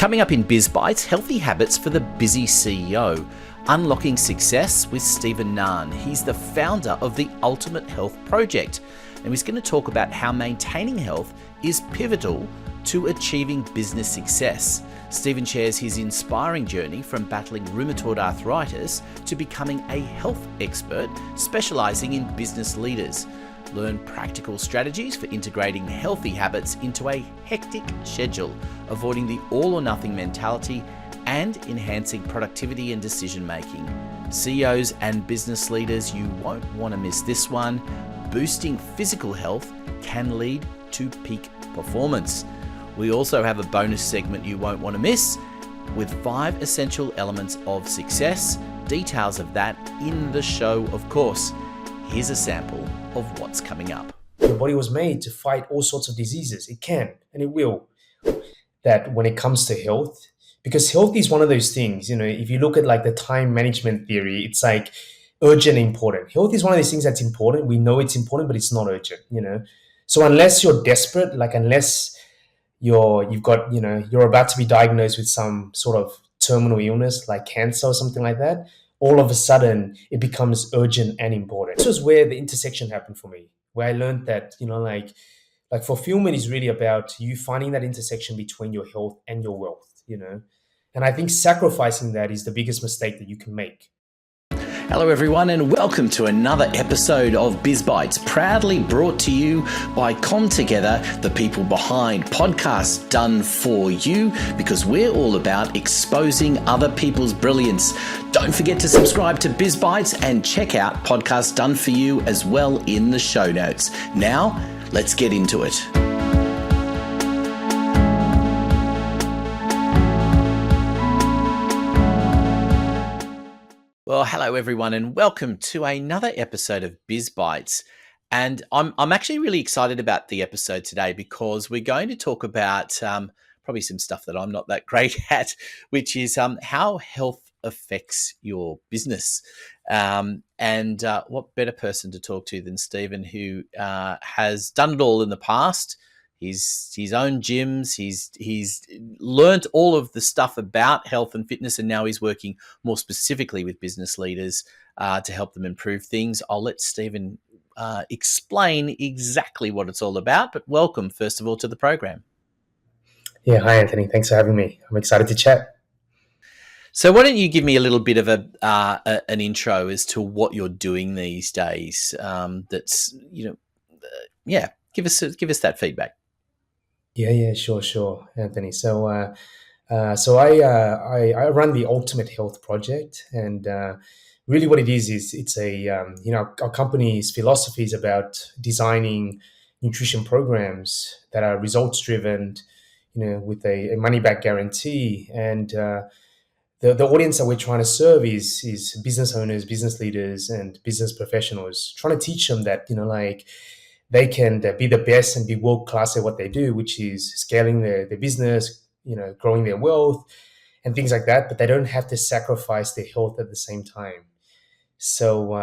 Coming up in Biz Bites, healthy habits for the busy CEO. Unlocking success with Stephen Nhan. He's the founder of the Ultimate Health Project, and he's going to talk about how maintaining health is pivotal to achieving business success. Stephen shares his inspiring journey from battling rheumatoid arthritis to becoming a health expert specializing in business leaders. Learn practical strategies for integrating healthy habits into a hectic schedule, avoiding the all or nothing mentality and enhancing productivity and decision making. CEOs and business leaders, you won't want to miss this one. Boosting physical health can lead to peak performance. We also have a bonus segment you won't want to miss with 5 essential elements of success. Details of that in the show, of course. Here's a sample of what's coming up. Your body was made to fight all sorts of diseases. It can, and it will. That when it comes to health, because health is one of those things, if you look at like the time management theory, it's like urgent and important. Health is one of these things that's important. We know it's important, but it's not urgent, So unless you're desperate, like unless you're about to be diagnosed with some sort of terminal illness like cancer or something like that, all of a sudden it becomes urgent and important. This was where the intersection happened for me, where I learned that, like fulfillment is really about you finding that intersection between your health and your wealth, and I think sacrificing that is the biggest mistake that you can make. Hello everyone and welcome to another episode of Biz Bites, proudly brought to you by Together, the people behind podcasts done for you, because we're all about exposing other people's brilliance. Don't forget to subscribe to Biz Bites and check out podcasts done for you as well in the show notes. Now, let's get into it. Well, hello everyone and welcome to another episode of Biz Bites. And I'm actually really excited about the episode today because we're going to talk about probably some stuff that I'm not that great at, which is how health affects your business. And what better person to talk to than Stephen, who has done it all in the past. He's owned gyms. He's learnt all of the stuff about health and fitness, and now he's working more specifically with business leaders to help them improve things. I'll let Stephen explain exactly what it's all about. But welcome, first of all, to the program. Yeah, hi Anthony. Thanks for having me. I'm excited to chat. So why don't you give me a little bit of an intro as to what you're doing these days? Give us that feedback. Yeah, sure, Anthony. So I run the Ultimate Health Project, and really what it is it's our company's philosophy is about designing nutrition programs that are results driven, with a money back guarantee, and the audience that we're trying to serve is business owners, business leaders, and business professionals, trying to teach them that they can be the best and be world-class at what they do, which is scaling their business, growing their wealth and things like that. But they don't have to sacrifice their health at the same time. So,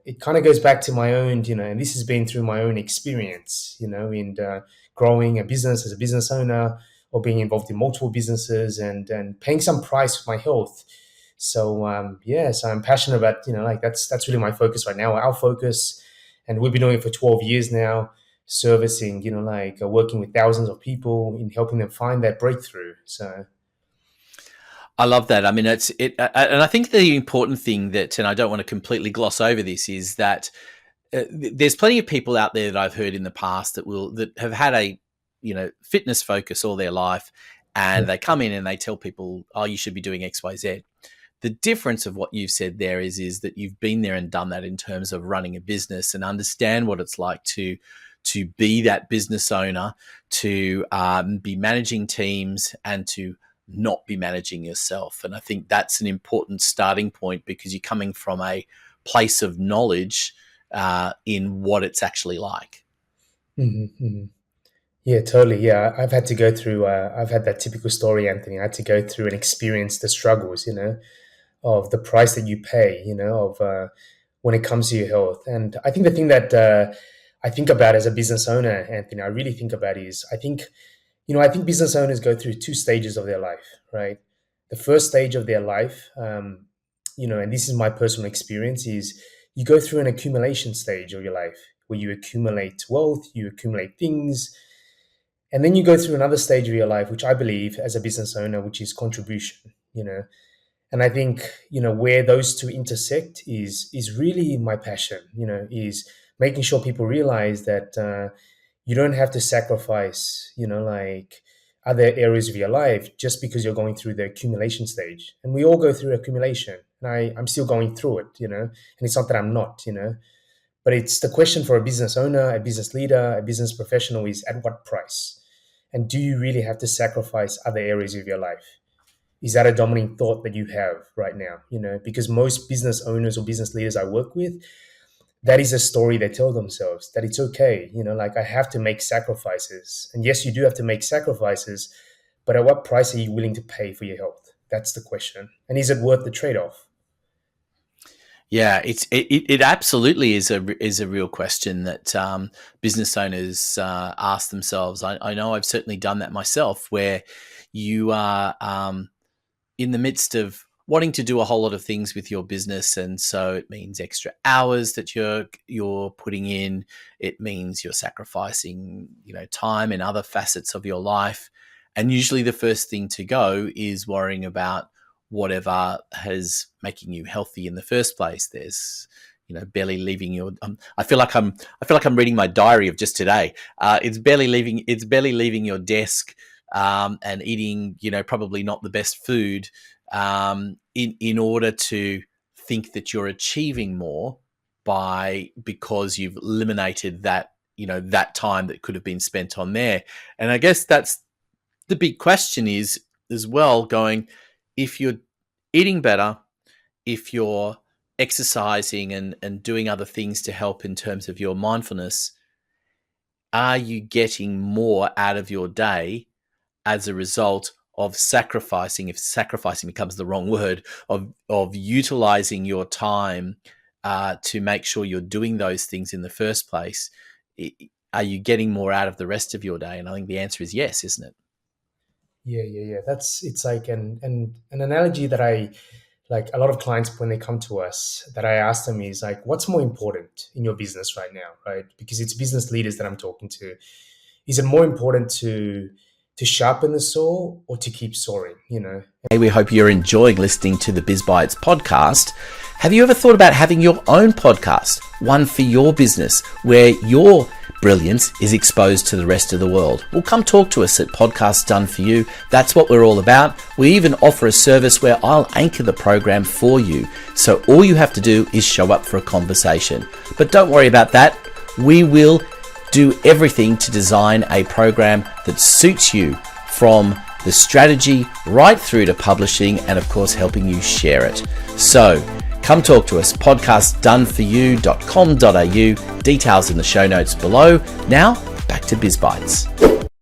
it kind of goes back to my own, and this has been through my own experience, in growing a business as a business owner or being involved in multiple businesses and paying some price for my health. So, so I'm passionate about, that's really my focus right now, our focus. And we've been doing it for 12 years now, servicing, working with thousands of people in helping them find that breakthrough. So I love that. I mean, and I think the important thing and I don't want to completely gloss over this, is that there's plenty of people out there that I've heard in the past that have had a, fitness focus all their life, and they come in and they tell people, oh, you should be doing X, Y, Z. The difference of what you've said there is that you've been there and done that in terms of running a business and understand what it's like to be that business owner, to be managing teams and to not be managing yourself. And I think that's an important starting point because you're coming from a place of knowledge in what it's actually like. Mm-hmm, mm-hmm. Yeah, totally. Yeah, I've had to go through, I've had that typical story, Anthony. I had to go through and experience the struggles, of the price that you pay, when it comes to your health. And I think the thing that I think about as a business owner, Anthony, I really think about is I think I think business owners go through two stages of their life, right? The first stage of their life, and this is my personal experience, is you go through an accumulation stage of your life where you accumulate wealth, you accumulate things, and then you go through another stage of your life, which I believe as a business owner, which is contribution. And I think, where those two intersect is really my passion, is making sure people realize that you don't have to sacrifice, like other areas of your life just because you're going through the accumulation stage. And we all go through accumulation. And I'm still going through it. And it's not that I'm not. But it's the question for a business owner, a business leader, a business professional is at what price? And do you really have to sacrifice other areas of your life? Is that a dominant thought that you have right now? Because most business owners or business leaders I work with, that is a story they tell themselves, that it's okay. Like, I have to make sacrifices. And yes, you do have to make sacrifices, but at what price are you willing to pay for your health? That's the question. And is it worth the trade-off? Yeah, it absolutely is a real question that business owners ask themselves. I know I've certainly done that myself, where you are in the midst of wanting to do a whole lot of things with your business, and so it means extra hours that you're putting in. It means you're sacrificing time in other facets of your life, and usually the first thing to go is worrying about whatever has making you healthy in the first place. There's barely leaving your I feel like I'm reading my diary of just today. It's barely leaving your desk, and eating probably not the best food, in order to think that you're achieving more because you've eliminated that time that could have been spent on there. And I guess that's the big question is as well, going, if you're eating better, if you're exercising and doing other things to help in terms of your mindfulness, are you getting more out of your day as a result of sacrificing, if sacrificing becomes the wrong word, of utilizing your time to make sure you're doing those things in the first place? Are you getting more out of the rest of your day? And I think the answer is yes, isn't it? Yeah. It's like an analogy that I like a lot of clients when they come to us, that I ask them is like, what's more important in your business right now, right? Because it's business leaders that I'm talking to. Is it more important to sharpen the saw or to keep soaring? Hey, we hope you're enjoying listening to the Biz Bites podcast. Have you ever thought about having your own podcast, one for your business, where your brilliance is exposed to the rest of the world? Well, come talk to us at Podcasts Done For You. That's what we're all about. We even offer a service where I'll anchor the program for you. So all you have to do is show up for a conversation. But don't worry about that. We will do everything to design a program that suits you, from the strategy right through to publishing, and of course helping you share it. So come talk to us, podcastdoneforyou.com.au, details in the show notes below. Now back to Biz Bites.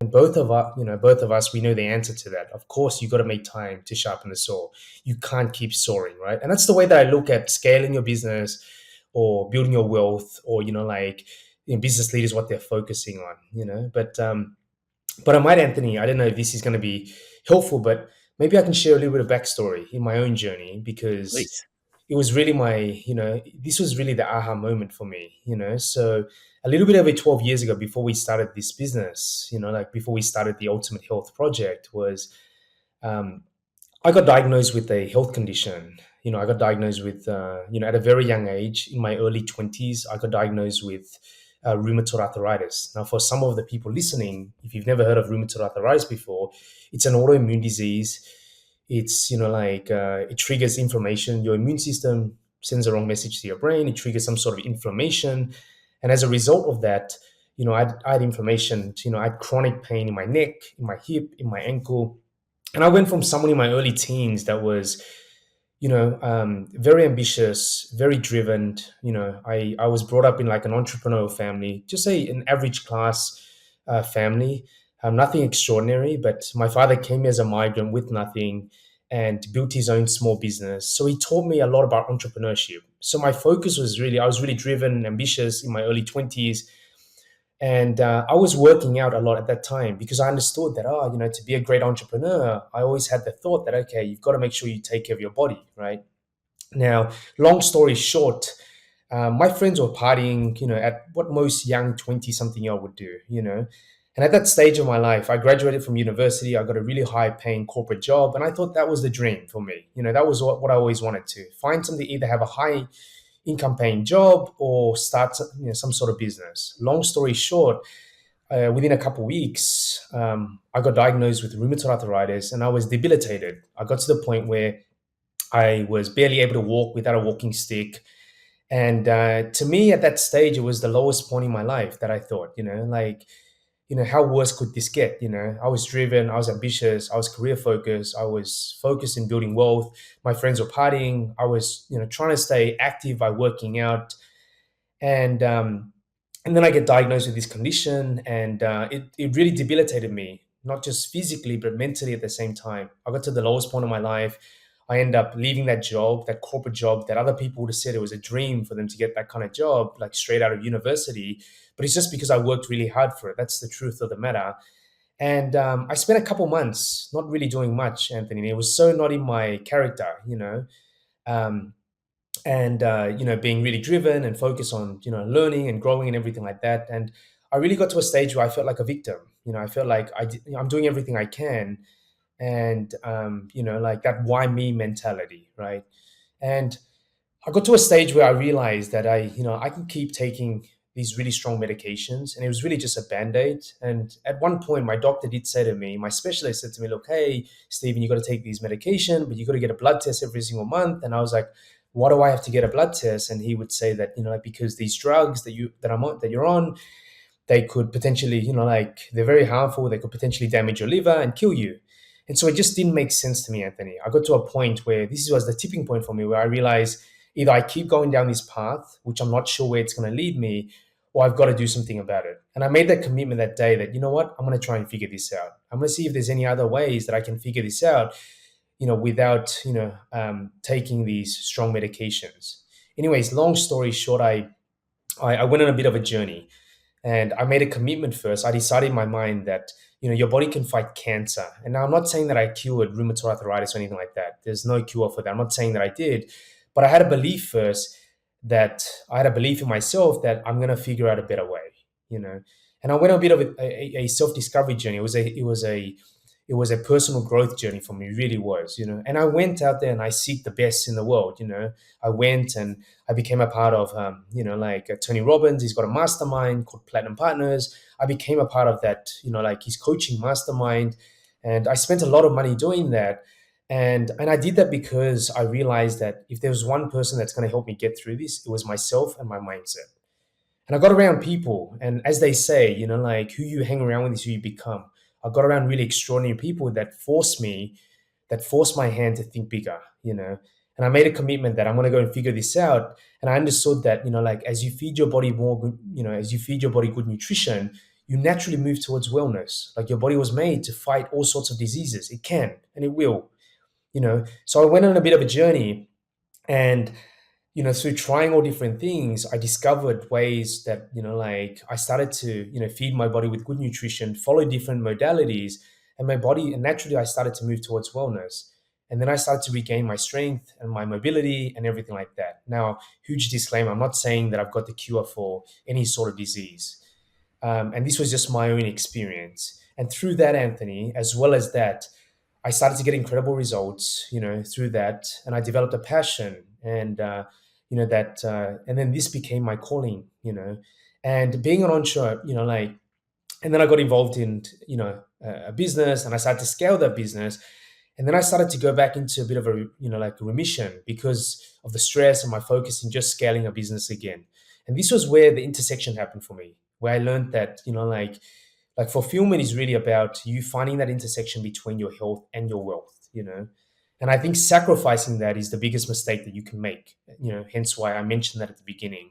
And both of us, we know the answer to that. Of course, you got to make time to sharpen the saw. You can't keep soaring, right? And that's the way that I look at scaling your business or building your wealth, or business leaders, what they're focusing on. But I might, Anthony, I don't know if this is going to be helpful, but maybe I can share a little bit of backstory in my own journey, because Please. it was really this was really the aha moment for me. So a little bit over 12 years ago, before we started this business, before we started the Ultimate Health Project, was I got diagnosed with a health condition. I got diagnosed with, at a very young age, in my early 20s, I got diagnosed with rheumatoid arthritis. Now, for some of the people listening, if you've never heard of rheumatoid arthritis before, it's an autoimmune disease. It's, it triggers inflammation. Your immune system sends a wrong message to your brain. It triggers some sort of inflammation. And as a result of that, I had inflammation. I had chronic pain in my neck, in my hip, in my ankle. And I went from someone in my early teens that was, very ambitious, very driven. I was brought up in like an entrepreneurial family, just say an average class family, nothing extraordinary. But my father came as a migrant with nothing and built his own small business. So he taught me a lot about entrepreneurship. So my focus was I was really driven and ambitious in my early 20s. And I was working out a lot at that time because I understood that, to be a great entrepreneur, I always had the thought that, okay, you've got to make sure you take care of your body, right? Now, long story short, my friends were partying, at what most young 20 something year old would do, And at that stage of my life, I graduated from university. I got a really high paying corporate job. And I thought that was the dream for me. That was what I always wanted to find something, either have a high income paying job or start some sort of business. Long story short, within a couple of weeks, I got diagnosed with rheumatoid arthritis and I was debilitated. I got to the point where I was barely able to walk without a walking stick. And to me, at that stage, it was the lowest point in my life that I thought, how worse could this get? I was driven, I was ambitious, I was career focused, I was focused in building wealth. My friends were partying. I was, trying to stay active by working out. And and then I get diagnosed with this condition, and it really debilitated me, not just physically but mentally at the same time. I got to the lowest point of my life. I end up leaving that job, that corporate job that other people would have said it was a dream for them to get that kind of job, like straight out of university. But it's just because I worked really hard for it. That's the truth of the matter. And I spent a couple months not really doing much, Anthony. It was so not in my character, Um, and being really driven and focused on learning and growing and everything like that. And I really got to a stage where I felt like a victim. I felt like I'm doing everything I can, and like that why me mentality, right? And I got to a stage where I realized that I can keep taking these really strong medications, and it was really just a band-aid. And at one point, my doctor did say to me, my specialist said to me, "Look, hey, Stephen, you got to take these medication, but you got to get a blood test every single month." And I was like, "Why do I have to get a blood test?" And he would say that, like, because these drugs that you're on, they could potentially, like, they're very harmful. They could potentially damage your liver and kill you. And so it just didn't make sense to me, Anthony. I got to a point where this was the tipping point for me, where I realized either I keep going down this path, which I'm not sure where it's going to lead me, or I've got to do something about it. And I made that commitment that day that, I'm going to try and figure this out. I'm going to see if there's any other ways that I can figure this out, without, taking these strong medications. Anyways, long story short, I went on a bit of a journey. And I made a commitment first. I decided in my mind that, your body can fight cancer. And now I'm not saying that I cured rheumatoid arthritis or anything like that. There's no cure for that. I'm not saying that I did. But I had a belief first, that I had a belief in myself that I'm going to figure out a better way. And I went on a bit of a self-discovery journey. It was a personal growth journey for me. It really was. And I went out there and I seek the best in the world. I went and I became a part of, like Tony Robbins. He's got a mastermind called Platinum Partners. I became a part of that, like his coaching mastermind. And I spent a lot of money doing that. And I did that because I realized that if there was one person that's going to help me get through this, it was myself and my mindset. And I got around people, and as they say, like, who you hang around with is who you become. I got around really extraordinary people that forced my hand to think bigger. And I made a commitment that I'm going to go and figure this out. And I understood that, like, as you feed your body more good, as you feed your body good nutrition, you naturally move towards wellness. Like, your body was made to fight all sorts of diseases. It can, and it will. So I went on a bit of a journey, and through trying all different things, I discovered ways that, like, I started to, feed my body with good nutrition, follow different modalities, and my body, and naturally I started to move towards wellness. And then I started to regain my strength and my mobility and everything like that. Now, huge disclaimer, I'm not saying that I've got the cure for any sort of disease. And this was just my own experience. And through that, Anthony, as well as that, I started to get incredible results, through that. And I developed a passion, and then this became my calling. And being an entrepreneur, like, and then I got involved in, a business, and I started to scale that business. And then I started to go back into a bit of a, like, remission because of the stress and my focus in just scaling a business again. And this was where the intersection happened for me, where I learned that, like fulfillment is really about you finding that intersection between your health and your wealth. And I think sacrificing that is the biggest mistake that you can make, hence why I mentioned that at the beginning.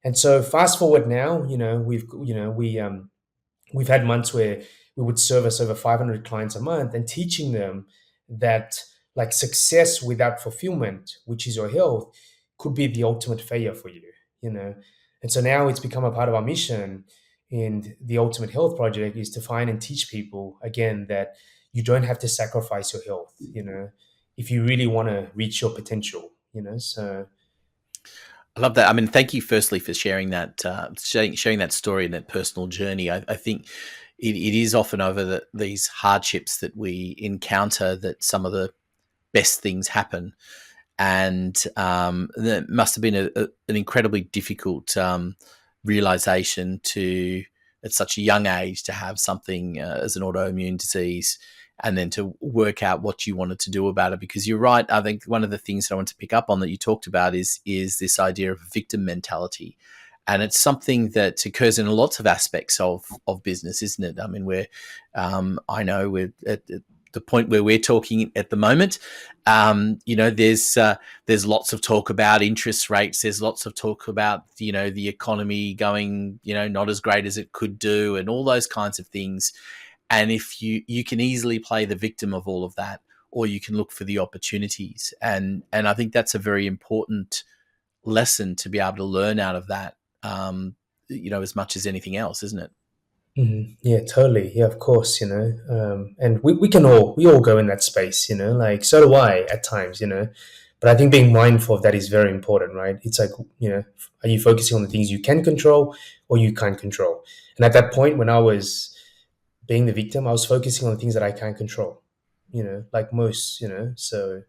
And so fast forward now, we've had months where we would service over 500 clients a month, and teaching them that, like, success without fulfillment, which is your health, could be the ultimate failure for you. And so now it's become a part of our mission, And the ultimate health project is to find and teach people again that you don't have to sacrifice your health, if you really want to reach your potential, so. I love that. I mean, thank you firstly for sharing that, sharing that story and that personal journey. I think it is often over these hardships that we encounter that some of the best things happen. And that must have been an incredibly difficult realization to, at such a young age, to have something as an autoimmune disease, and then to work out what you wanted to do about it. Because you're right. I think one of the things that I want to pick up on that you talked about is this idea of victim mentality. And it's something that occurs in lots of aspects of business, isn't it? I mean, I know we're at the point where we're talking at the moment. There's lots of talk about interest rates. There's lots of talk about the economy going not as great as it could do, and all those kinds of things. And if you can easily play the victim of all of that, or you can look for the opportunities. And I think that's a very important lesson to be able to learn out of that, as much as anything else, isn't it? Yeah, totally. Yeah, of course, and we all go in that space, like so do I at times, but I think being mindful of that is very important, right? It's like, are you focusing on the things you can control or you can't control? And at that point, when I was being the victim, I was focusing on the things that I can't control, like most, so.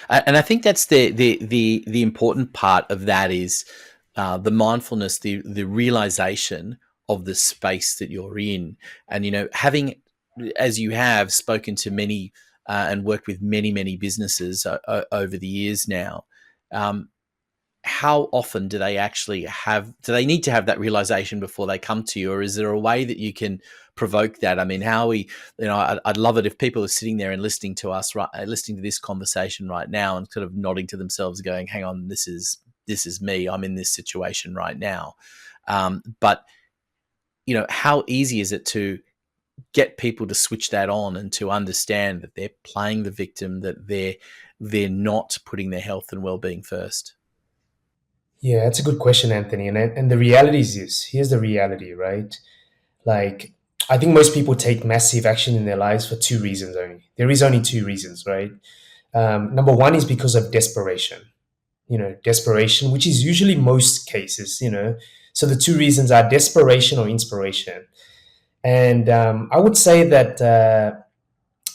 And I think that's the important part of that is the mindfulness, the realization of the space that you're in, and having, as you have spoken to many and worked with many businesses over the years now. How often do they actually do they need to have that realization before they come to you, or is there a way that you can provoke that? I mean, I'd love it if people are sitting there and listening to us, right, listening to this conversation right now, and sort of nodding to themselves, going, "Hang on, this is me. I'm in this situation right now." But how easy is it to get people to switch that on and to understand that they're playing the victim, that they're not putting their health and well-being first? Yeah, that's a good question, Anthony. And the reality is this. Here's the reality, right? Like, I think most people take massive action in their lives for two reasons only. There is only two reasons, right? Number one is because of desperation. Desperation, which is usually most cases. So the two reasons are desperation or inspiration. And I would say that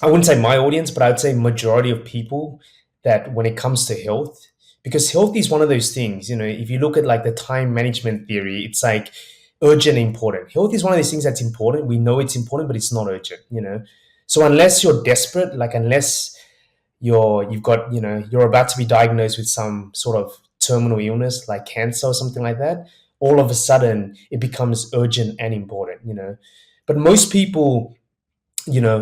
I wouldn't say my audience, but I would say majority of people, that when it comes to health, because health is one of those things, if you look at like the time management theory, it's like urgent and important. Health is one of these things that's important. We know it's important, but it's not urgent. So unless you're desperate, like unless you're about to be diagnosed with some sort of terminal illness like cancer or something like that, all of a sudden it becomes urgent and important. But most people,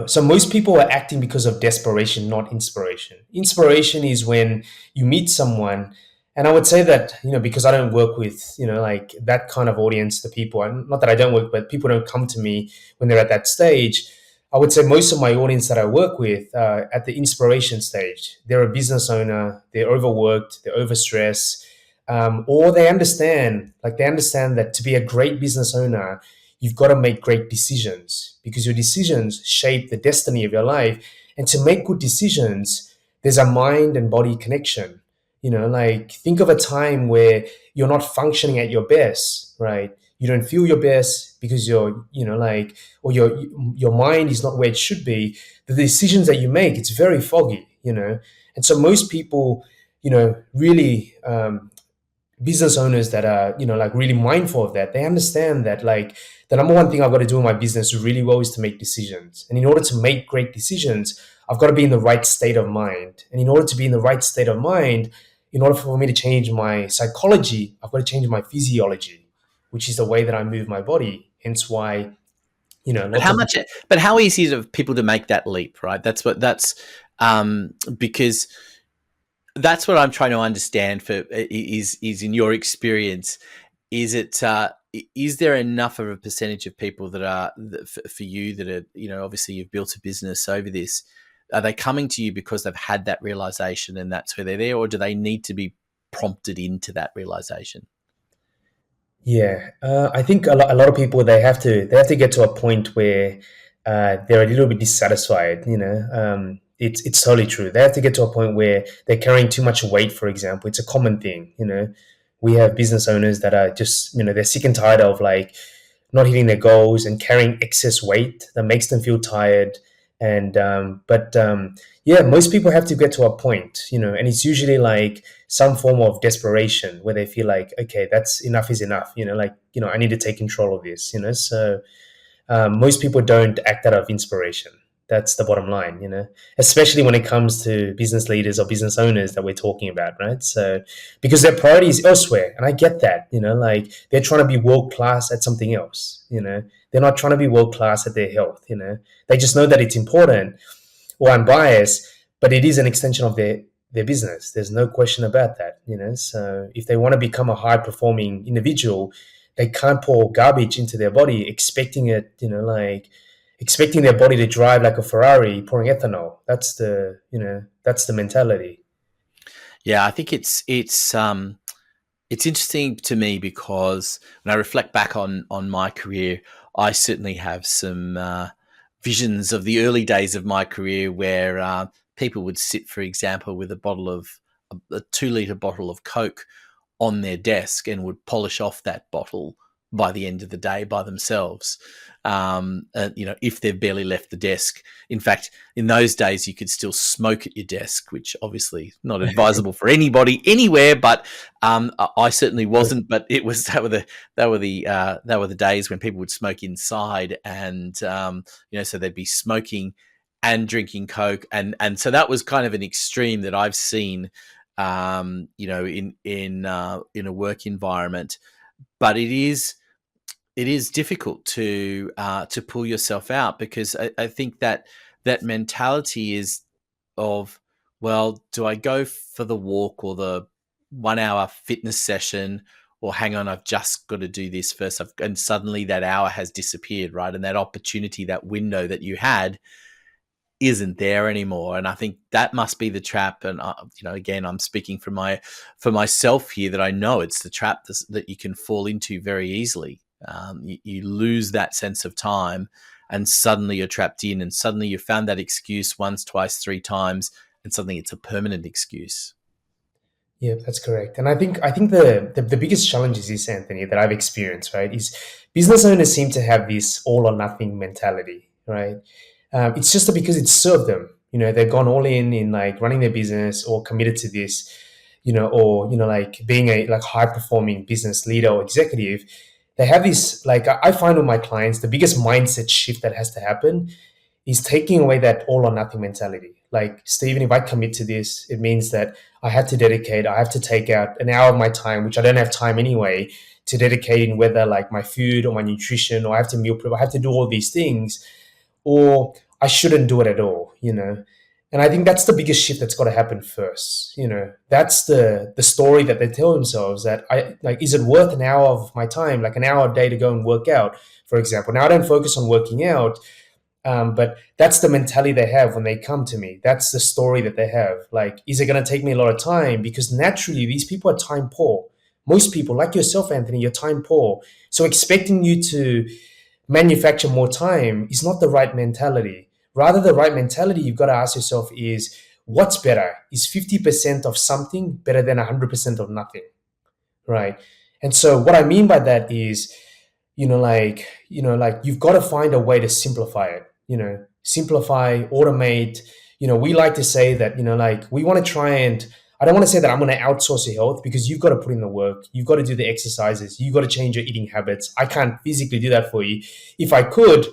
so most people are acting because of desperation, not inspiration. Inspiration is when you meet someone, and I would say that, because I don't work with, like that kind of audience, the people, and not that I don't work, but people don't come to me when they're at that stage. I would say most of my audience that I work with at the inspiration stage, they're a business owner, they're overworked, they're overstressed, or they understand that to be a great business owner, you've got to make great decisions because your decisions shape the destiny of your life. And to make good decisions, there's a mind and body connection. Like think of a time where you're not functioning at your best, right? You don't feel your best because or your mind is not where it should be. The decisions that you make, it's very foggy. And so most people, really, business owners that are like really mindful of that, they understand that like the number one thing I've got to do in my business really well is to make decisions. And in order to make great decisions, I've got to be in the right state of mind. And in order to be in the right state of mind, in order for me to change my psychology, I've got to change my physiology, which is the way that I move my body. Hence why, But lots how of. much? But how easy is it for people to make that leap? Right. Because that's what I'm trying to understand. Is in your experience, is there enough of a percentage of people that are for you that are obviously you've built a business over this? Are they coming to you because they've had that realization and that's where they're there, or do they need to be prompted into that realization? Yeah, I think a lot of people they have to get to a point where they're a little bit dissatisfied. It's totally true. They have to get to a point where they're carrying too much weight. For example, it's a common thing. We have business owners that are just they're sick and tired of like not hitting their goals and carrying excess weight that makes them feel tired. And but Yeah, most people have to get to a point, and it's usually like some form of desperation where they feel like, okay, that's enough is enough, I need to take control of this, so most people don't act out of inspiration. That's the bottom line, especially when it comes to business leaders or business owners that we're talking about, right? So, because their priority is elsewhere, and I get that, like they're trying to be world class at something else, they're not trying to be world class at their health, they just know that it's important. Or I'm biased, but it is an extension of their business. There's no question about that, So if they want to become a high performing individual, they can't pour garbage into their body, expecting it, like expecting their body to drive like a Ferrari, pouring ethanol. That's the mentality. Yeah, I think it's interesting to me because when I reflect back on my career, I certainly have some visions of the early days of my career where people would sit, for example, with a 2 liter bottle of Coke on their desk and would polish off that bottle by the end of the day by themselves. If they've barely left the desk. In fact, in those days, you could still smoke at your desk, which obviously not advisable for anybody anywhere. But I certainly wasn't. But it was that were the days when people would smoke inside, and so they'd be smoking and drinking Coke, and so that was kind of an extreme that I've seen, in a work environment. But it is difficult to pull yourself out, because I think that mentality is of, well, do I go for the walk or the 1 hour fitness session, or hang on, I've just got to do this first, and suddenly that hour has disappeared, right? And that opportunity, that window that you had, isn't there anymore. And I think that must be the trap. And again, I'm speaking for myself here, that I know it's the trap that you can fall into very easily. You lose that sense of time, and suddenly you're trapped in, and suddenly you found that excuse once, twice, three times, and suddenly it's a permanent excuse. Yeah, that's correct. And I think the biggest challenge is this, Anthony, that I've experienced, right, is business owners seem to have this all or nothing mentality, right? It's just because it's served them. They've gone all in like running their business, or committed to this, or like being a like high performing business leader or executive. They have this, like I find with my clients, the biggest mindset shift that has to happen is taking away that all or nothing mentality. Like, Stephen, if I commit to this, it means that I have to take out an hour of my time, which I don't have time anyway, to dedicate in whether like my food or my nutrition, or I have to meal prep, I have to do all these things, or I shouldn't do it at all. And I think that's the biggest shift that's got to happen first. That's the story that they tell themselves, that I like, is it worth an hour of my time, like an hour a day to go and work out, for example? Now I don't focus on working out, but that's the mentality they have when they come to me. That's the story that they have. Like, is it going to take me a lot of time? Because naturally, these people are time poor. Most people, like yourself, Anthony, you're time poor. So expecting you to manufacture more time is not the right mentality. Rather, the right mentality you've got to ask yourself is, what's better? Is 50% of something better than 100% of nothing? Right. And so what I mean by that is, like you've got to find a way to simplify it, simplify, automate. We like to say that, like we want to try and, I don't want to say that I'm going to outsource your health, because you've got to put in the work. You've got to do the exercises. You've got to change your eating habits. I can't physically do that for you. If I could,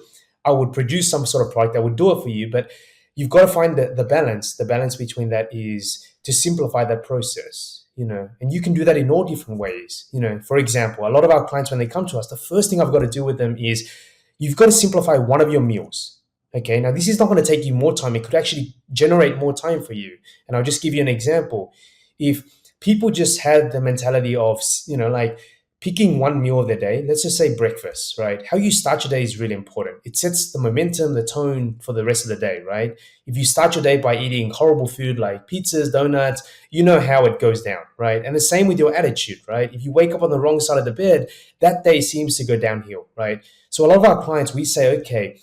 I would produce some sort of product that would do it for you. But you've got to find the balance. The balance between that is to simplify that process, and you can do that in all different ways. For example, a lot of our clients, when they come to us, the first thing I've got to do with them is, you've got to simplify one of your meals. Okay, now this is not going to take you more time. It could actually generate more time for you. And I'll just give you an example. If people just had the mentality of, like picking one meal of the day, let's just say breakfast, right? How you start your day is really important. It sets the momentum, the tone for the rest of the day, right? If you start your day by eating horrible food like pizzas, donuts, you know how it goes down, right? And the same with your attitude, right? If you wake up on the wrong side of the bed, that day seems to go downhill, right? So a lot of our clients, we say, okay,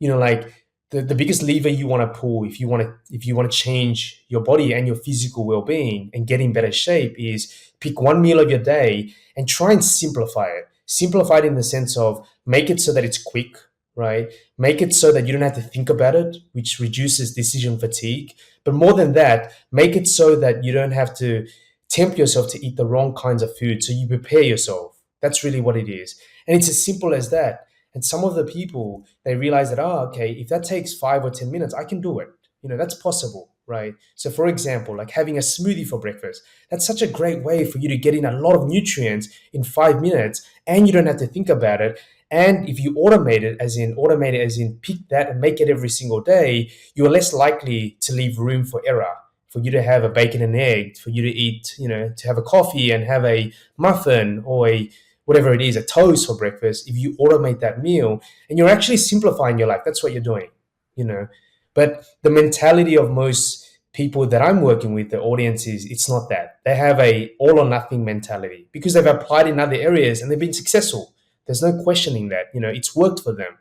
like the biggest lever you want to pull if you want to change your body and your physical well-being and get in better shape is pick one meal of your day and try and simplify it in the sense of make it so that it's quick, right? Make it so that you don't have to think about it, which reduces decision fatigue. But more than that, make it so that you don't have to tempt yourself to eat the wrong kinds of food, so you prepare yourself. That's really what it is, and it's as simple as that. And some of the people, they realize that, oh, okay, if that takes 5 or 10 minutes, I can do it. That's possible, right? So, for example, like having a smoothie for breakfast, that's such a great way for you to get in a lot of nutrients in 5 minutes, and you don't have to think about it. And if you automate it as in pick that and make it every single day, you're less likely to leave room for error. For you to have a bacon and egg, for you to eat, to have a coffee and have a muffin or a whatever it is, a toast for breakfast, if you automate that meal and you're actually simplifying your life, that's what you're doing, you know. But the mentality of most people that I'm working with, the audience, is it's not that. They have a all or nothing mentality because they've applied in other areas and they've been successful. There's no questioning that, it's worked for them.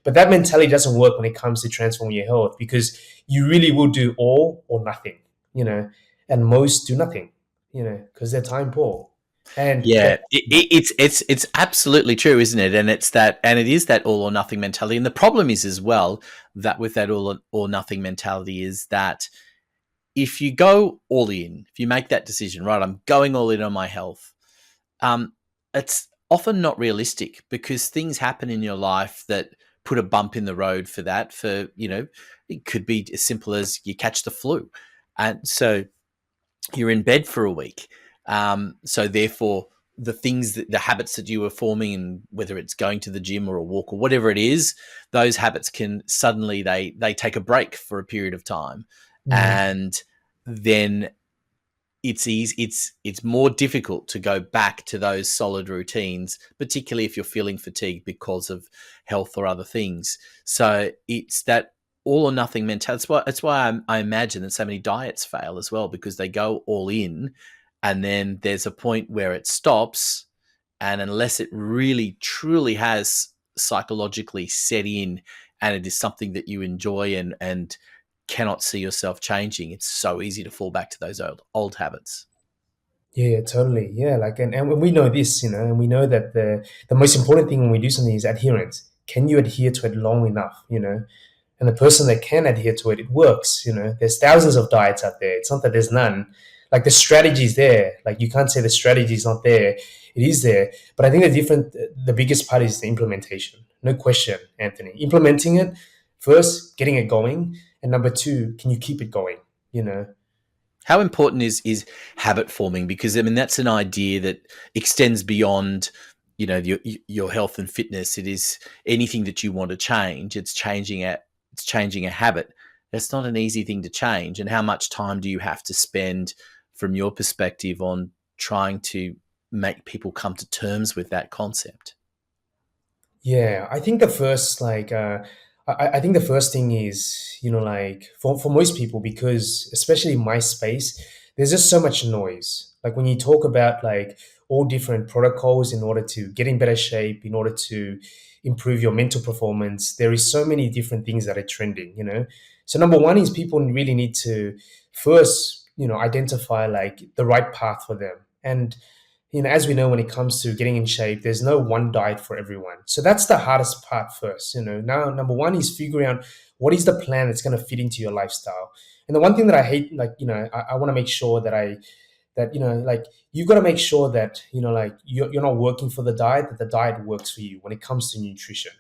But that mentality doesn't work when it comes to transforming your health because you really will do all or nothing, and most do nothing, because they're time poor. And Yeah, that, it's absolutely true, isn't it? And it is that all or nothing mentality. And the problem is as well that with that all or nothing mentality is that if you go all in, if you make that decision, right, I'm going all in on my health, it's often not realistic because things happen in your life that put a bump in the road for that. It could be as simple as you catch the flu, and so you're in bed for a week. So therefore, the habits that you were forming, and whether it's going to the gym or a walk or whatever it is, those habits can suddenly they take a break for a period of time, Mhm. and then it's easy. It's more difficult to go back to those solid routines, particularly if you're feeling fatigued because of health or other things. So it's that all or nothing mentality. That's why I imagine that so many diets fail as well, because they go all in, and then there's a point where it stops, and unless it really truly has psychologically set in, and it is something that you enjoy and cannot see yourself changing, it's so easy to fall back to those old habits. Yeah, totally. Yeah, like and we know this, and we know that the most important thing when we do something is adherence. Can you adhere to it long enough? And the person that can adhere to it, it works. There's thousands of diets out there. It's not that there's none. Like the strategy is there. Like you can't say the strategy is not there. It is there. But I think the biggest part is the implementation. No question, Anthony. Implementing it first, getting it going, and number two, can you keep it going? You know. How important is habit forming? Because I mean that's an idea that extends beyond your health and fitness. It is anything that you want to change. It's changing a habit. That's not an easy thing to change. And how much time do you have to spend, from your perspective, on trying to make people come to terms with that concept? Yeah, I think the first I think the first thing is like for most people, because especially in my space, there's just so much noise. Like when you talk about like all different protocols in order to get in better shape, in order to improve your mental performance, there is so many different things that are trending. So number one is people really need to first identify like the right path for them. And as we know, when it comes to getting in shape, there's no one diet for everyone. So that's the hardest part first. Now, number one is figuring out what is the plan that's going to fit into your lifestyle. And the one thing that I hate, I want to make sure like you've got to make sure that like you're not working for the diet, that the diet works for you when it comes to nutrition.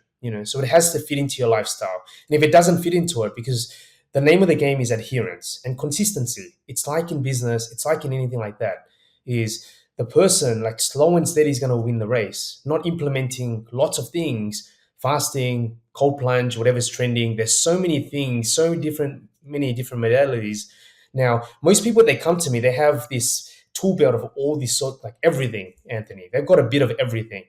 So it has to fit into your lifestyle. And if it doesn't fit into it, because the name of the game is adherence and consistency. It's like in business, it's like in anything like that, is the person like slow and steady is going to win the race, not implementing lots of things, fasting, cold plunge, whatever's trending. There's so many things, many different modalities. Now, most people, they come to me, they have this tool belt of all this sort, like everything, Anthony. They've got a bit of everything,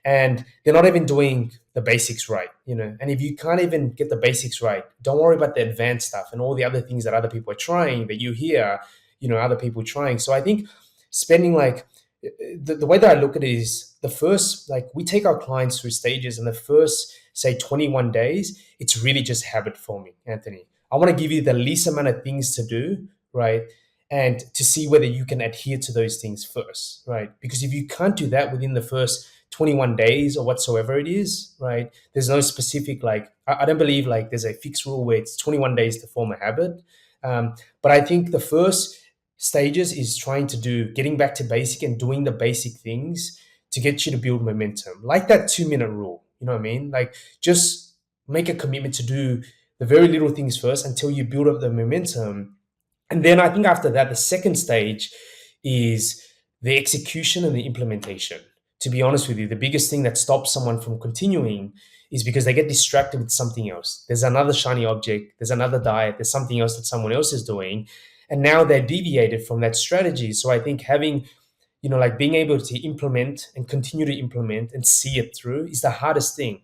and they're not even doing the basics right, And if you can't even get the basics right, don't worry about the advanced stuff and all the other things that other people are trying that you hear, other people trying. So I think spending like the way that I look at it is the first, like we take our clients through stages, and the first, say, 21 days, it's really just habit forming, Anthony. I want to give you the least amount of things to do, right? And to see whether you can adhere to those things first, right? Because if you can't do that within the first 21 days or whatsoever it is, right? There's no specific, like, I don't believe like there's a fixed rule where it's 21 days to form a habit. But I think the first stages is trying to do getting back to basic and doing the basic things to get you to build momentum, like that 2 minute rule. You know what I mean? Like, just make a commitment to do the very little things first until you build up the momentum. And then I think after that, the second stage is the execution and the implementation. To be honest with you, the biggest thing that stops someone from continuing is because they get distracted with something else. There's another shiny object, there's another diet, there's something else that someone else is doing. And now they're deviated from that strategy. So I think having, like being able to implement and continue to implement and see it through is the hardest thing,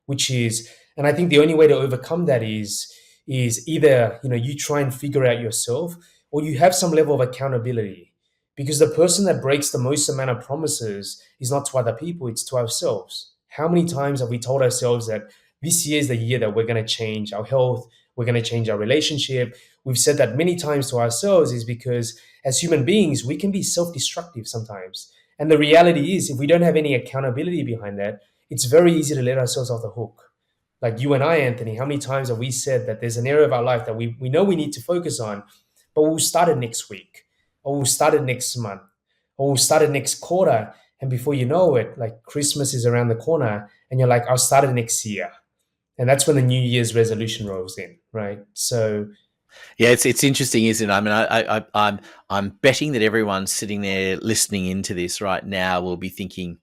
which is, and I think the only way to overcome that is either, you try and figure out yourself, or you have some level of accountability, because the person that breaks the most amount of promises is not to other people, it's to ourselves. How many times have we told ourselves that this year is the year that we're going to change our health, we're going to change our relationship? We've said that many times to ourselves, is because as human beings, we can be self-destructive sometimes. And the reality is, if we don't have any accountability behind that, it's very easy to let ourselves off the hook. Like you and I, Anthony, how many times have we said that there's an area of our life that we know we need to focus on, but we'll start it next week, or we'll start it next month, or we'll start it next quarter. And before you know it, like Christmas is around the corner and you're like, I'll start it next year. And that's when the New Year's resolution rolls in, right? So yeah, it's interesting, isn't it? I mean, I'm betting that everyone sitting there listening into this right now will be thinking,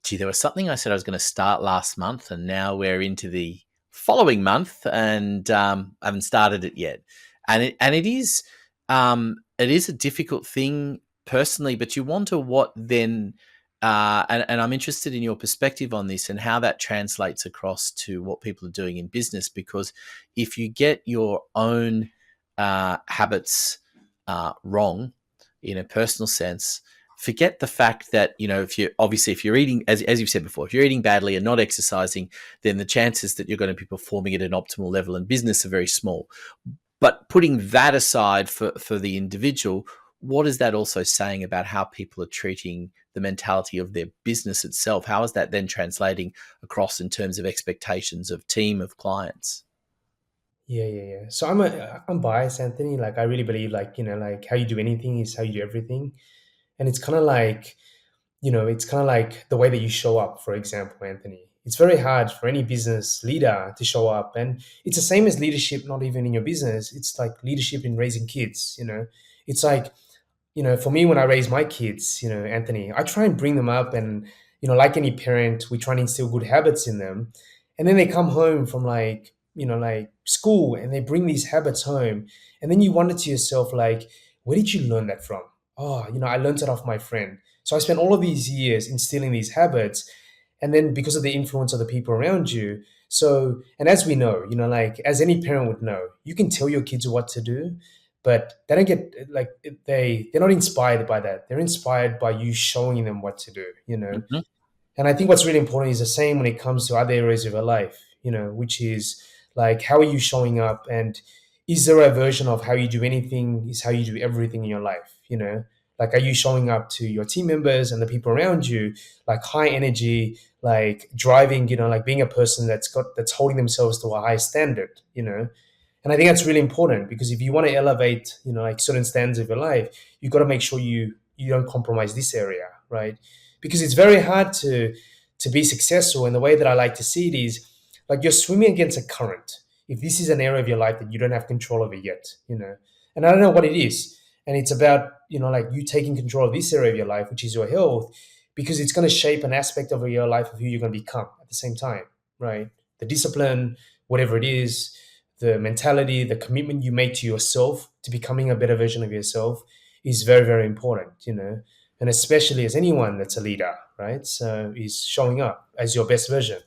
gee, there was something I said I was going to start last month, and now we're into the following month, and I haven't started it yet. And it is a difficult thing personally, but you wonder what then. And I'm interested in your perspective on this and how that translates across to what people are doing in business. Because if you get your own habits wrong in a personal sense, forget the fact that, if you're eating, as you've said before, if you're eating badly and not exercising, then the chances that you're going to be performing at an optimal level in business are very small. But putting that aside for the individual, what is that also saying about how people are treating the mentality of their business itself? How is that then translating across in terms of expectations of team, of clients? Yeah. So I'm biased, Anthony. Like, I really believe, like, like how you do anything is how you do everything. And it's kind of like, the way that you show up, for example, Anthony. It's very hard for any business leader to show up. And it's the same as leadership, not even in your business. It's like leadership in raising kids. It's like, for me, when I raise my kids, Anthony, I try and bring them up, and, like any parent, we try and instill good habits in them. And then they come home from like school, and they bring these habits home. And then you wonder to yourself, like, where did you learn that from? Oh, I learned it off my friend. So I spent all of these years instilling these habits. And then because of the influence of the people around you. So, and as we know, like as any parent would know, you can tell your kids what to do, but they don't get like they're not inspired by that. They're inspired by you showing them what to do. Mm-hmm. And I think what's really important is the same when it comes to other areas of your life, which is like, how are you showing up? And is there a version of how you do anything is how you do everything in your life? Like, are you showing up to your team members and the people around you, like high energy, like driving, like being a person that's holding themselves to a high standard? And I think that's really important, because if you want to elevate, like certain standards of your life, you've got to make sure you don't compromise this area, right? Because it's very hard to be successful. And the way that I like to see it is like you're swimming against a current. If this is an area of your life that you don't have control over yet. And I don't know what it is. And it's about, like you taking control of this area of your life, which is your health, because it's going to shape an aspect of your life of who you're going to become at the same time, right? The discipline, whatever it is, the mentality, the commitment you make to yourself, to becoming a better version of yourself, is very, very important, and especially as anyone that's a leader, right? So is showing up as your best version.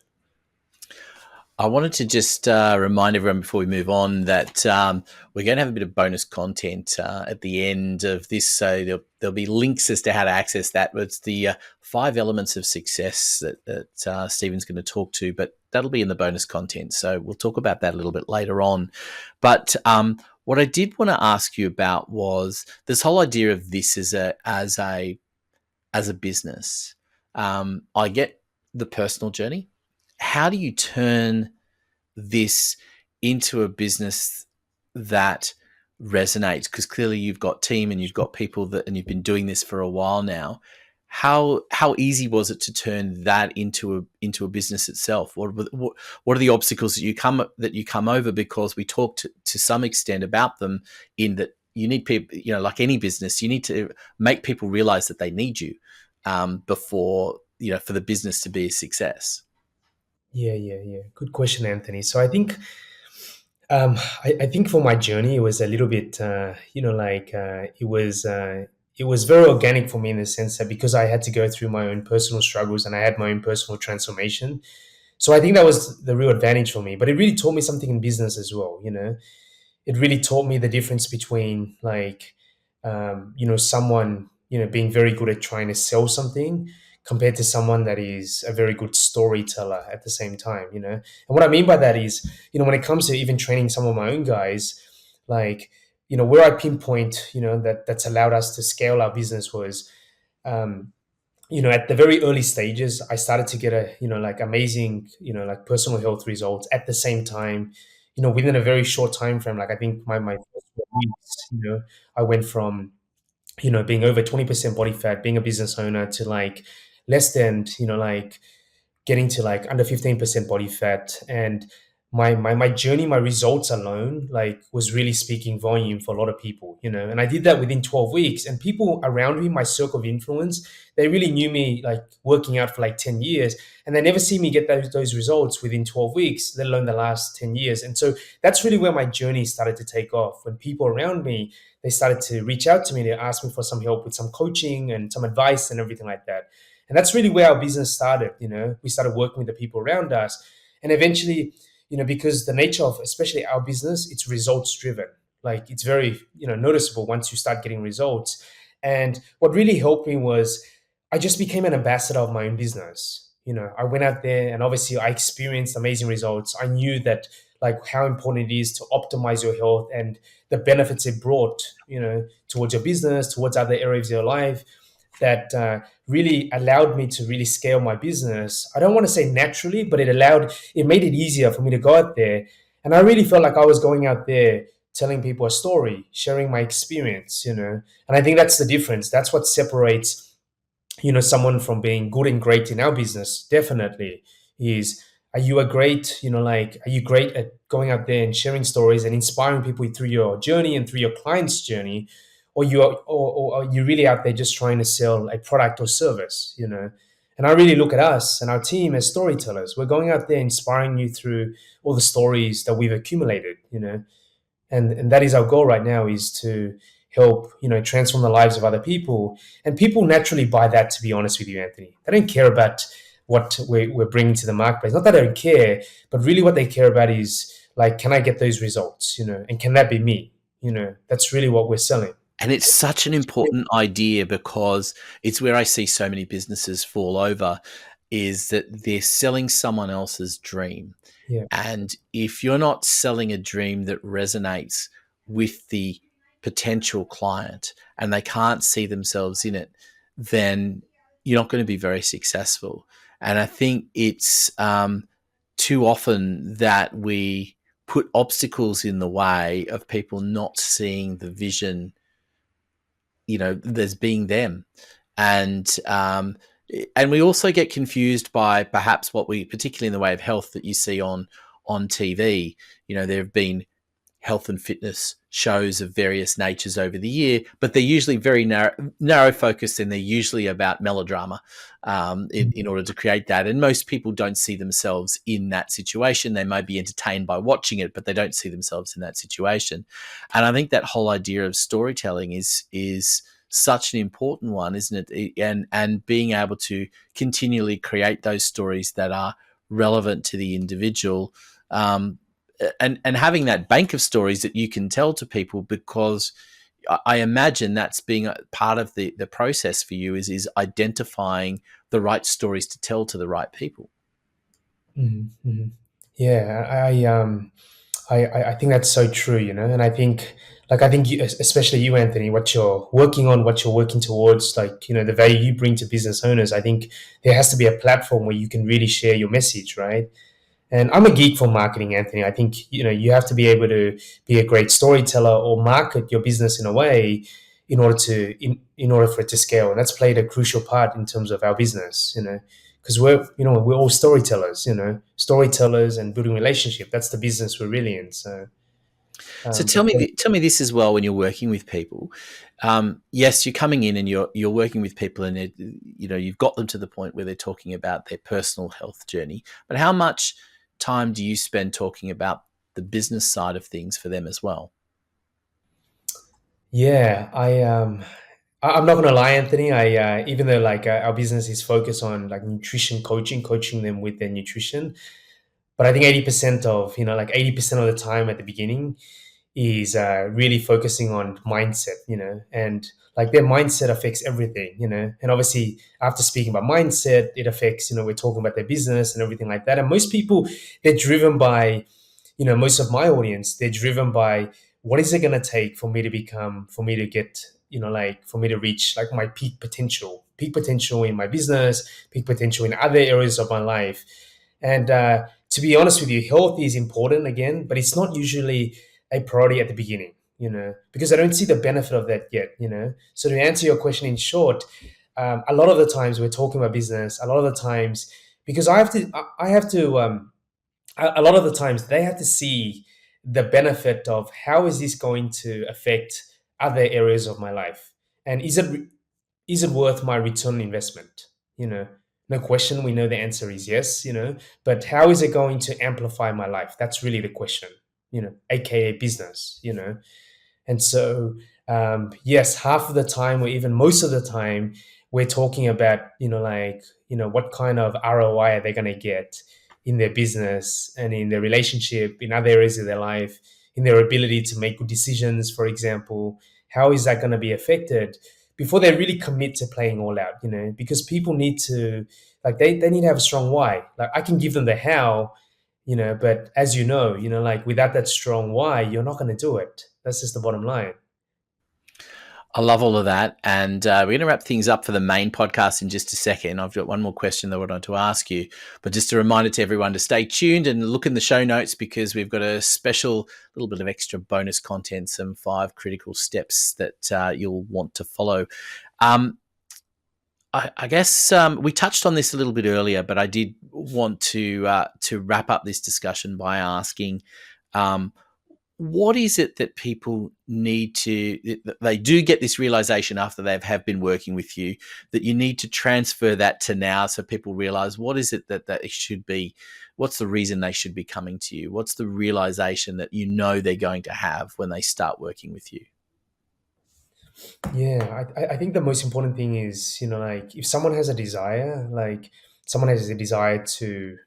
I wanted to just remind everyone before we move on that we're going to have a bit of bonus content at the end of this. So there'll be links as to how to access that. But it's the 5 elements of success that Stephen's going to talk to, but that'll be in the bonus content. So we'll talk about that a little bit later on. But what I did want to ask you about was this whole idea of this as a business. I get the personal journey. How do you turn this into a business that resonates? Because clearly you've got team and you've got people and you've been doing this for a while now. How easy was it to turn that into a business itself? What are the obstacles that you come over? Because we talked to some extent about them, in that you need people, like any business, you need to make people realize that they need you before, for the business to be a success. Yeah. Good question, Anthony. So I think for my journey, it was a little bit, it was very organic for me, in the sense that because I had to go through my own personal struggles and I had my own personal transformation. So I think that was the real advantage for me. But it really taught me something in business as well. It really taught me the difference between, someone, being very good at trying to sell something compared to someone that is a very good storyteller at the same time. And what I mean by that is, when it comes to even training some of my own guys, like, where I pinpoint, that's allowed us to scale our business was, at the very early stages, I started to get amazing, personal health results at the same time, within a very short time frame. Like, I think my first 4 weeks, I went from, being over 20% body fat, being a business owner, to like less than, getting to like under 15% body fat. And my journey, my results alone, like, was really speaking volume for a lot of people, and I did that within 12 weeks. And people around me, my circle of influence, they really knew me, like, working out for like 10 years, and they never see me get those results within 12 weeks, let alone the last 10 years. And so that's really where my journey started to take off, when people around me, they started to reach out to me. They asked me for some help with some coaching and some advice and everything like that. And that's really where our business started. We started working with the people around us. And eventually, because the nature of, especially our business, it's results driven. Like, it's very, noticeable once you start getting results. And what really helped me was I just became an ambassador of my own business. I went out there and obviously I experienced amazing results. I knew that, like, how important it is to optimize your health and the benefits it brought, towards your business, towards other areas of your life, that really allowed me to really scale my business. I don't want to say naturally, but it made it easier for me to go out there. And I really felt like I was going out there telling people a story, sharing my experience, and I think that's the difference. That's what separates, someone from being good and great in our business. Definitely is, are you are you great at going out there and sharing stories and inspiring people through your journey and through your client's journey? Or are you really out there just trying to sell a product or service? And I really look at us and our team as storytellers. We're going out there inspiring you through all the stories that we've accumulated, and that is our goal right now, is to help, transform the lives of other people. And people naturally buy that, to be honest with you, Anthony. They don't care about what we're bringing to the marketplace. Not that they don't care, but really what they care about is, like, can I get those results, and can that be me? That's really what we're selling. And it's such an important idea, because it's where I see so many businesses fall over, is that they're selling someone else's dream. Yeah. And if you're not selling a dream that resonates with the potential client and they can't see themselves in it, then you're not going to be very successful. And I think it's too often that we put obstacles in the way of people not seeing the vision, there's being them. And we also get confused by perhaps what we, particularly in the way of health, that you see on TV. There have been health and fitness shows of various natures over the year, but they're usually very narrow focused, and they're usually about melodrama in order to create that. And most people don't see themselves in that situation. They may be entertained by watching it, but they don't see themselves in that situation. And I think that whole idea of storytelling is such an important one, isn't it? And being able to continually create those stories that are relevant to the individual, and having that bank of stories that you can tell to people, because I imagine that's being a part of the process for you is identifying the right stories to tell to the right people. Mm-hmm. Yeah, I think that's so true, and I think you, especially you, Anthony, what you're working on, what you're working towards, the value you bring to business owners. I think there has to be a platform where you can really share your message, right? And I'm a geek for marketing, Anthony. I think you have to be able to be a great storyteller or market your business in a way in order for it to scale, and that's played a crucial part in terms of our business. Because we're all storytellers. Storytellers and building relationship. That's the business we're really in. So. So Um, tell me this as well. When you're working with people, yes, you're coming in and you're working with people, and you've got them to the point where they're talking about their personal health journey. But how much time do you spend talking about the business side of things for them as well? yeah, I'm not gonna lie, Anthony. Even though our business is focused on nutrition coaching them with their nutrition, but I think 80% of 80% of the time at the beginning is really focusing on mindset, and their mindset affects everything, and obviously after speaking about mindset, it affects, we're talking about their business and everything like that. And most people, they're driven by, most of my audience, they're driven by what is it going to take for me to get, for me to reach my peak potential in my business, peak potential in other areas of my life. And to be honest with you, health is important again, but it's not usually a priority at the beginning, because I don't see the benefit of that yet. So to answer your question in short, a lot of the times we're talking about business, a lot of the times, because I have to, a lot of the times they have to see the benefit of how is this going to affect other areas of my life, and is it worth my return on investment? No question. We know the answer is yes. But how is it going to amplify my life? That's really the question. AKA business. And so, yes, half of the time, or even most of the time, we're talking about, what kind of ROI are they going to get in their business and in their relationship, in other areas of their life, in their ability to make good decisions, for example. How is that going to be affected before they really commit to playing all out? Because people need to, they need to have a strong why. I can give them the how, but as without that strong why, you're not going to do it. That's just the bottom line. I love all of that. And we're going to wrap things up for the main podcast in just a second. I've got one more question that I wanted to ask you, but just a reminder to everyone to stay tuned and look in the show notes, because we've got a special little bit of extra bonus content, some 5 critical steps that you'll want to follow. I guess we touched on this a little bit earlier, but I did want to wrap up this discussion by asking, what is it that people need to, they do get this realization after they have been working with you, that you need to transfer that to now, so people realize what is it that it should be, what's the reason they should be coming to you, what's the realization that they're going to have when they start working with you? Yeah, I think the most important thing is, if someone has a desire, to,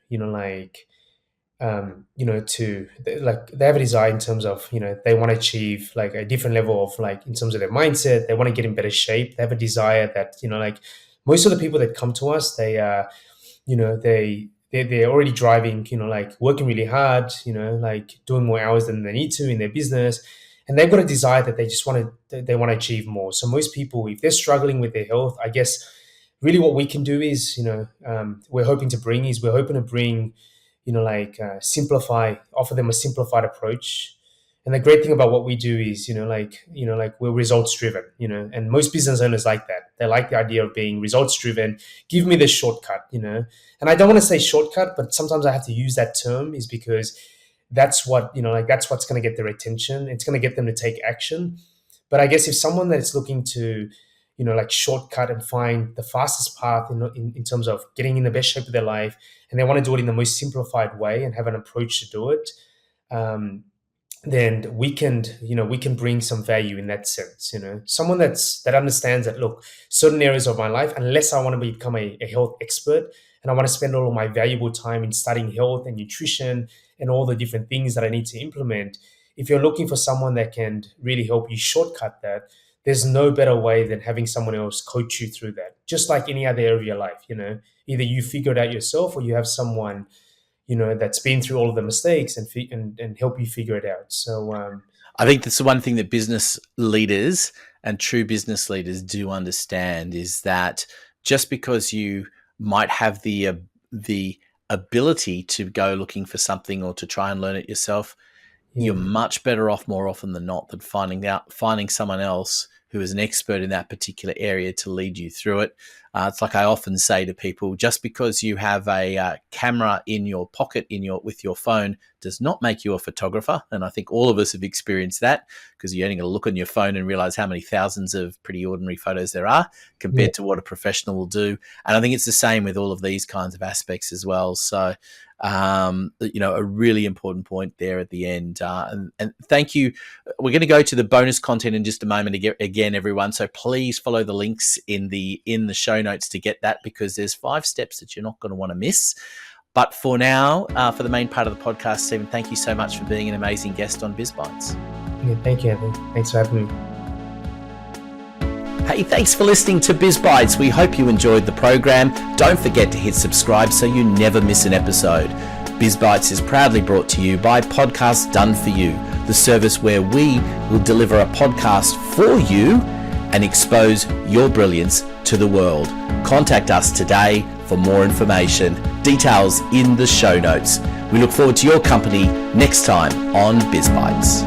they have a desire in terms of, they want to achieve a different level of in terms of their mindset. They want to get in better shape. They have a desire that, most of the people that come to us, they they're already driving, working really hard, doing more hours than they need to in their business, and they've got a desire that they want to achieve more. So most people, if they're struggling with their health, I guess really what we can do is, we're hoping to bring, offer them a simplified approach. And the great thing about what we do is, we're results driven, and most business owners like that. They like the idea of being results driven. Give me the shortcut, And I don't want to say shortcut, but sometimes I have to use that term, is because that's what, that's what's going to get their attention. It's going to get them to take action. But I guess if someone that's looking to, shortcut and find the fastest path in terms of getting in the best shape of their life, and they want to do it in the most simplified way and have an approach to do it, um, then we can bring some value in that sense. Someone that understands that, look, certain areas of my life, unless I want to become a health expert and I want to spend all of my valuable time in studying health and nutrition and all the different things that I need to implement, if you're looking for someone that can really help you shortcut that, there's no better way than having someone else coach you through that. Just like any other area of your life, either you figure it out yourself or you have someone that's been through all of the mistakes and help you figure it out. So I think that's the one thing that business leaders and true business leaders do understand, is that just because you might have the ability to go looking for something or to try and learn it yourself, you're much better off more often than not than finding someone else who is an expert in that particular area to lead you through it. It's like I often say to people, just because you have a camera in your pocket with your phone does not make you a photographer. And I think all of us have experienced that, because you're only going to look on your phone and realize how many thousands of pretty ordinary photos there are compared to what a professional will do. And I think it's the same with all of these kinds of aspects as well. So, a really important point there at the end. And thank you. We're going to go to the bonus content in just a moment again, everyone. So please follow the links in the show notes to get that, because there's 5 steps that you're not going to want to miss. But for now, for the main part of the podcast, Stephen, thank you so much for being an amazing guest on Biz Bites. Yeah, thank you, Anthony. Thanks for having me. Hey, thanks for listening to Biz Bites. We hope you enjoyed the program. Don't forget to hit subscribe so you never miss an episode. Biz Bites is proudly brought to you by Podcasts Done For You, the service where we will deliver a podcast for you and expose your brilliance to the world. Contact us today for more information. Details in the show notes. We look forward to your company next time on Biz Bites.